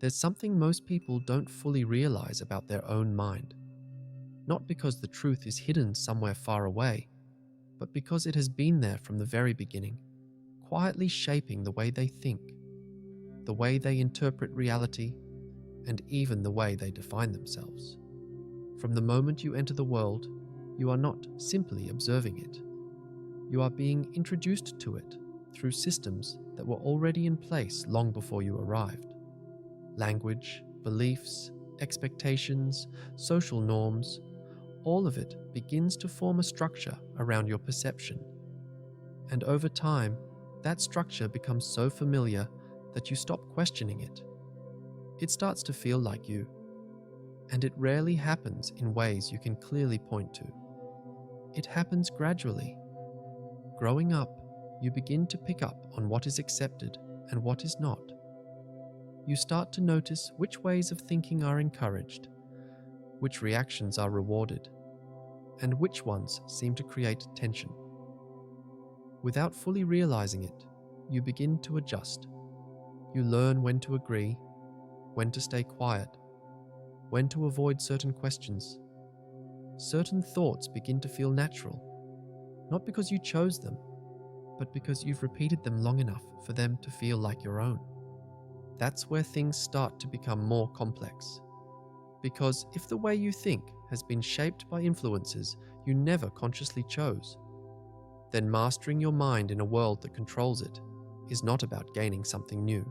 There's something most people don't fully realize about their own mind, not because the truth is hidden somewhere far away, but because it has been there from the very beginning, quietly shaping the way they think, the way they interpret reality, and even the way they define themselves. From the moment you enter the world, you are not simply observing it. You are being introduced to it through systems that were already in place long before you arrived. Language, beliefs, expectations, social norms, all of it begins to form a structure around your perception. And over time, that structure becomes so familiar that you stop questioning it. It starts to feel like you, and it rarely happens in ways you can clearly point to. It happens gradually. Growing up, you begin to pick up on what is accepted and what is not. You start to notice which ways of thinking are encouraged, which reactions are rewarded, and which ones seem to create tension. Without fully realizing it, you begin to adjust. You learn when to agree, when to stay quiet, when to avoid certain questions. Certain thoughts begin to feel natural, not because you chose them, but because you've repeated them long enough for them to feel like your own. That's where things start to become more complex. Because if the way you think has been shaped by influences you never consciously chose, then mastering your mind in a world that controls it is not about gaining something new.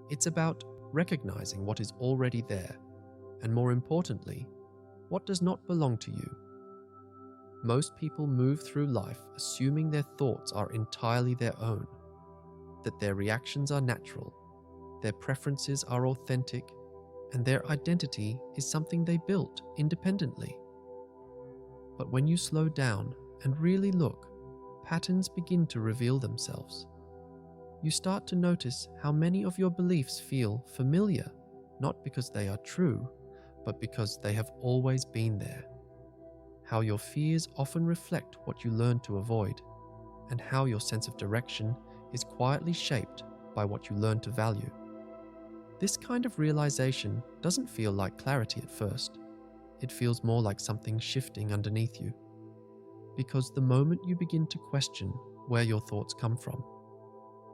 It's about recognizing what is already there, and more importantly, what does not belong to you. Most people move through life assuming their thoughts are entirely their own, that their reactions are natural, their preferences are authentic, and their identity is something they built independently. But when you slow down and really look, patterns begin to reveal themselves. You start to notice how many of your beliefs feel familiar, not because they are true, but because they have always been there. How your fears often reflect what you learn to avoid, and how your sense of direction is quietly shaped by what you learn to value. This kind of realization doesn't feel like clarity at first. It feels more like something shifting underneath you. Because the moment you begin to question where your thoughts come from,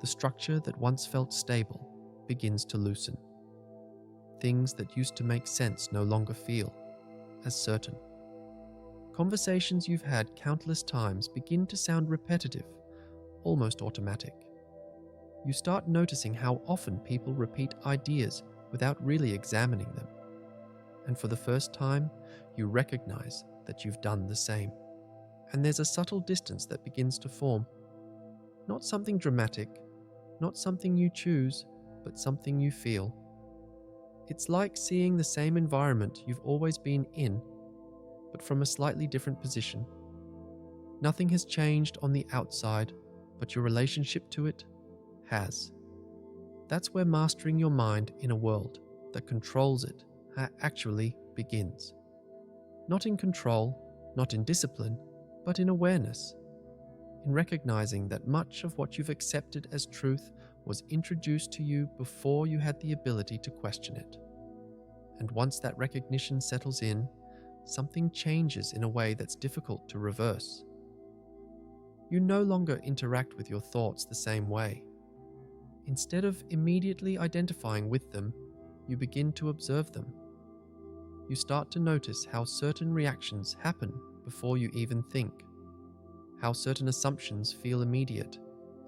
the structure that once felt stable begins to loosen. Things that used to make sense no longer feel as certain. Conversations you've had countless times begin to sound repetitive, almost automatic. You start noticing how often people repeat ideas without really examining them. And for the first time, you recognize that you've done the same. And there's a subtle distance that begins to form. Not something dramatic, not something you choose, but something you feel. It's like seeing the same environment you've always been in, but from a slightly different position. Nothing has changed on the outside, but your relationship to it has. That's where mastering your mind in a world that controls it actually begins. Not in control, not in discipline, but in awareness. In recognizing that much of what you've accepted as truth was introduced to you before you had the ability to question it. And once that recognition settles in, something changes in a way that's difficult to reverse. You no longer interact with your thoughts the same way. Instead of immediately identifying with them, you begin to observe them. You start to notice how certain reactions happen before you even think, how certain assumptions feel immediate,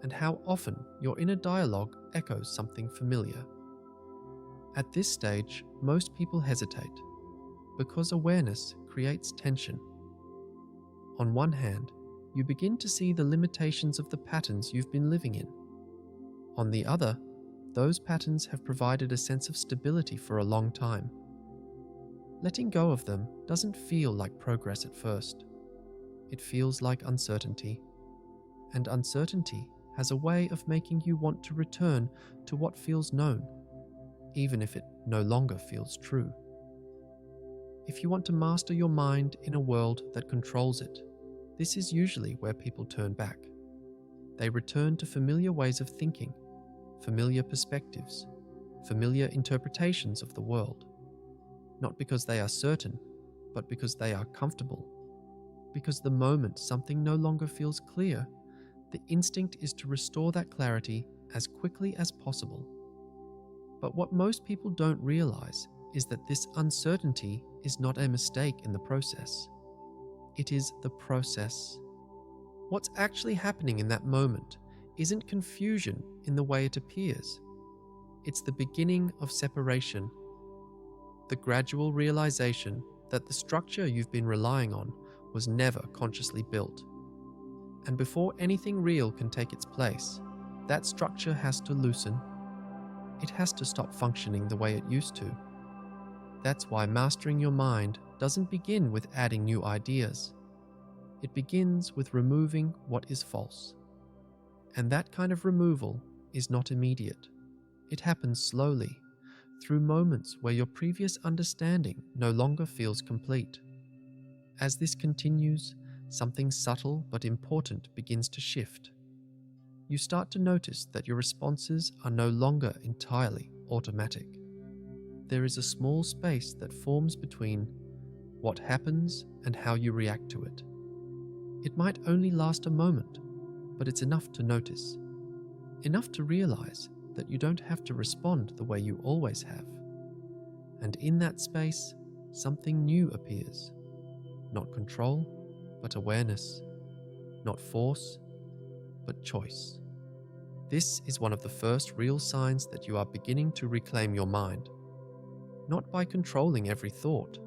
and how often your inner dialogue echoes something familiar. At this stage, most people hesitate, because awareness creates tension. On one hand, you begin to see the limitations of the patterns you've been living in. On the other, those patterns have provided a sense of stability for a long time. Letting go of them doesn't feel like progress at first. It feels like uncertainty. And uncertainty has a way of making you want to return to what feels known, even if it no longer feels true. If you want to master your mind in a world that controls it, this is usually where people turn back. They return to familiar ways of thinking, familiar perspectives, familiar interpretations of the world, not because they are certain, but because they are comfortable. Because the moment something no longer feels clear, the instinct is to restore that clarity as quickly as possible. But what most people don't realize is that this uncertainty is not a mistake in the process. It is the process. What's actually happening in that moment isn't confusion in the way it appears. It's the beginning of separation, the gradual realization that the structure you've been relying on was never consciously built. And before anything real can take its place, that structure has to loosen. It has to stop functioning the way it used to. That's why mastering your mind doesn't begin with adding new ideas. It begins with removing what is false. And that kind of removal is not immediate. It happens slowly, through moments where your previous understanding no longer feels complete. As this continues, something subtle but important begins to shift. You start to notice that your responses are no longer entirely automatic. There is a small space that forms between what happens and how you react to it. It might only last a moment, but it's enough to notice. Enough to realize that you don't have to respond the way you always have. And in that space, something new appears. Not control, but awareness. Not force, but choice. This is one of the first real signs that you are beginning to reclaim your mind. Not by controlling every thought,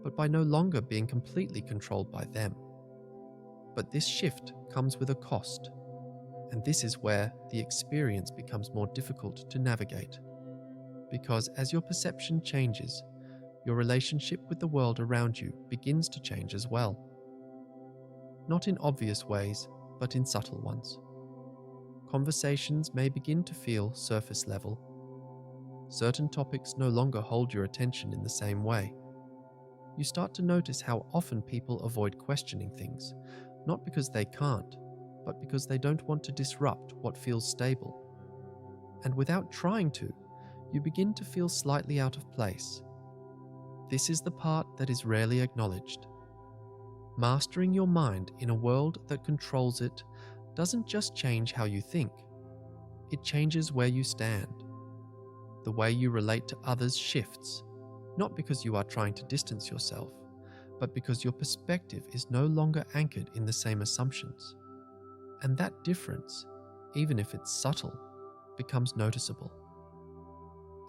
but by no longer being completely controlled by them. But this shift comes with a cost, and this is where the experience becomes more difficult to navigate. Because as your perception changes, your relationship with the world around you begins to change as well. Not in obvious ways, but in subtle ones. Conversations may begin to feel surface level. Certain topics no longer hold your attention in the same way. You start to notice how often people avoid questioning things, not because they can't, but because they don't want to disrupt what feels stable. And without trying to, you begin to feel slightly out of place. This is the part that is rarely acknowledged. Mastering your mind in a world that controls it doesn't just change how you think, it changes where you stand. The way you relate to others shifts, not because you are trying to distance yourself, but because your perspective is no longer anchored in the same assumptions. And that difference, even if it's subtle, becomes noticeable.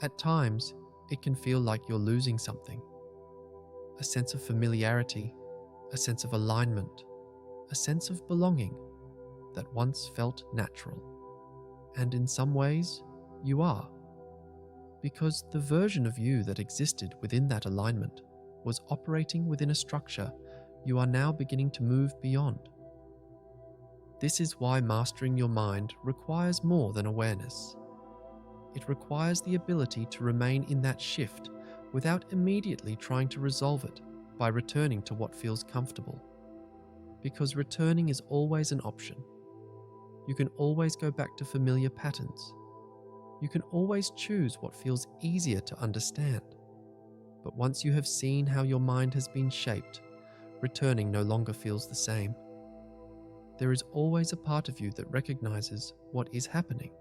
At times, it can feel like you're losing something. A sense of familiarity, a sense of alignment, a sense of belonging that once felt natural. And in some ways, you are. Because the version of you that existed within that alignment was operating within a structure you are now beginning to move beyond. This is why mastering your mind requires more than awareness. It requires the ability to remain in that shift without immediately trying to resolve it by returning to what feels comfortable. Because returning is always an option. You can always go back to familiar patterns. You can always choose what feels easier to understand. But once you have seen how your mind has been shaped, returning no longer feels the same. There is always a part of you that recognizes what is happening,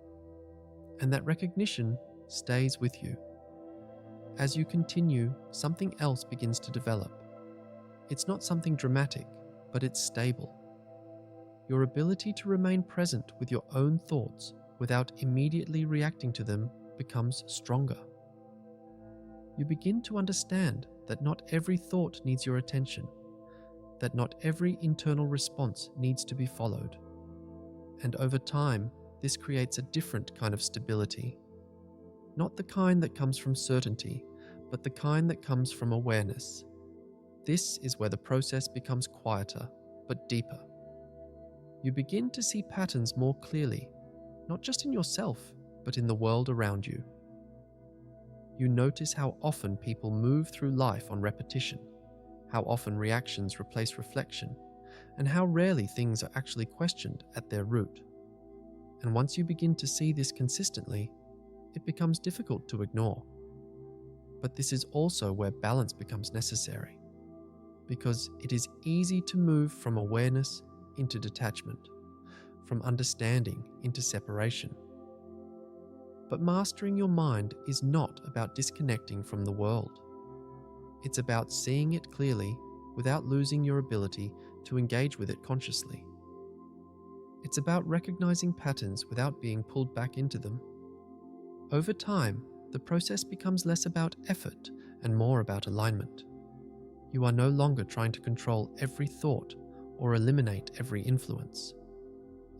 and that recognition stays with you. As you continue, something else begins to develop. It's not something dramatic, but it's stable. Your ability to remain present with your own thoughts without immediately reacting to them becomes stronger. You begin to understand that not every thought needs your attention, that not every internal response needs to be followed. And over time, this creates a different kind of stability. Not the kind that comes from certainty, but the kind that comes from awareness. This is where the process becomes quieter, but deeper. You begin to see patterns more clearly, not just in yourself, but in the world around you. You notice how often people move through life on repetition, how often reactions replace reflection, and how rarely things are actually questioned at their root. And once you begin to see this consistently, it becomes difficult to ignore. But this is also where balance becomes necessary, because it is easy to move from awareness into detachment, from understanding into separation. But mastering your mind is not about disconnecting from the world. It's about seeing it clearly without losing your ability to engage with it consciously. It's about recognizing patterns without being pulled back into them. Over time, the process becomes less about effort and more about alignment. You are no longer trying to control every thought or eliminate every influence.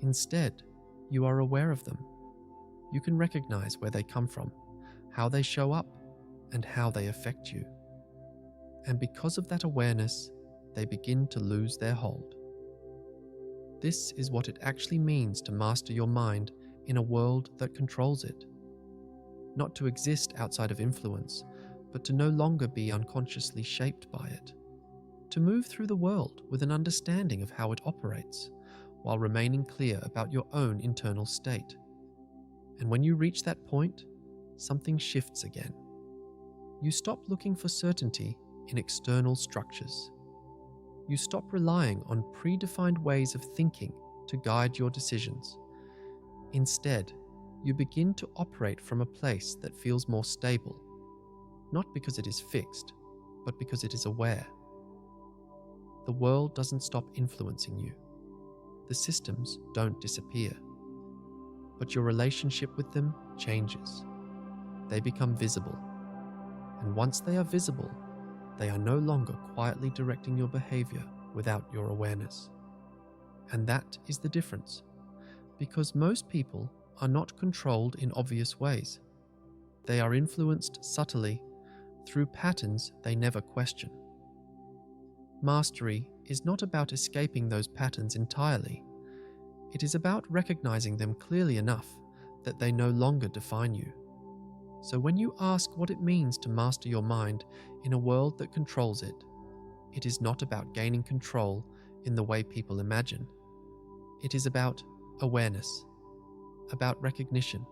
Instead, you are aware of them. You can recognize where they come from, how they show up, and how they affect you. And because of that awareness, they begin to lose their hold. This is what it actually means to master your mind in a world that controls it. Not to exist outside of influence, but to no longer be unconsciously shaped by it. To move through the world with an understanding of how it operates, while remaining clear about your own internal state. And when you reach that point, something shifts again. You stop looking for certainty in external structures. You stop relying on predefined ways of thinking to guide your decisions. Instead, you begin to operate from a place that feels more stable, not because it is fixed, but because it is aware. The world doesn't stop influencing you. The systems don't disappear. But your relationship with them changes. They become visible. And once they are visible, they are no longer quietly directing your behavior without your awareness. And that is the difference, because most people are not controlled in obvious ways. They are influenced subtly through patterns they never question. Mastery is not about escaping those patterns entirely. It is about recognizing them clearly enough that they no longer define you. So when you ask what it means to master your mind in a world that controls it, it is not about gaining control in the way people imagine. It is about awareness, about recognition,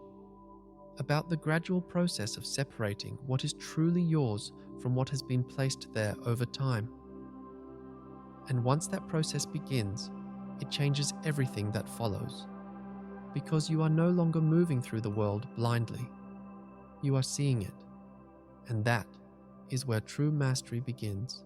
about the gradual process of separating what is truly yours from what has been placed there over time. And once that process begins, it changes everything that follows, because you are no longer moving through the world blindly. You are seeing it, and that is where true mastery begins.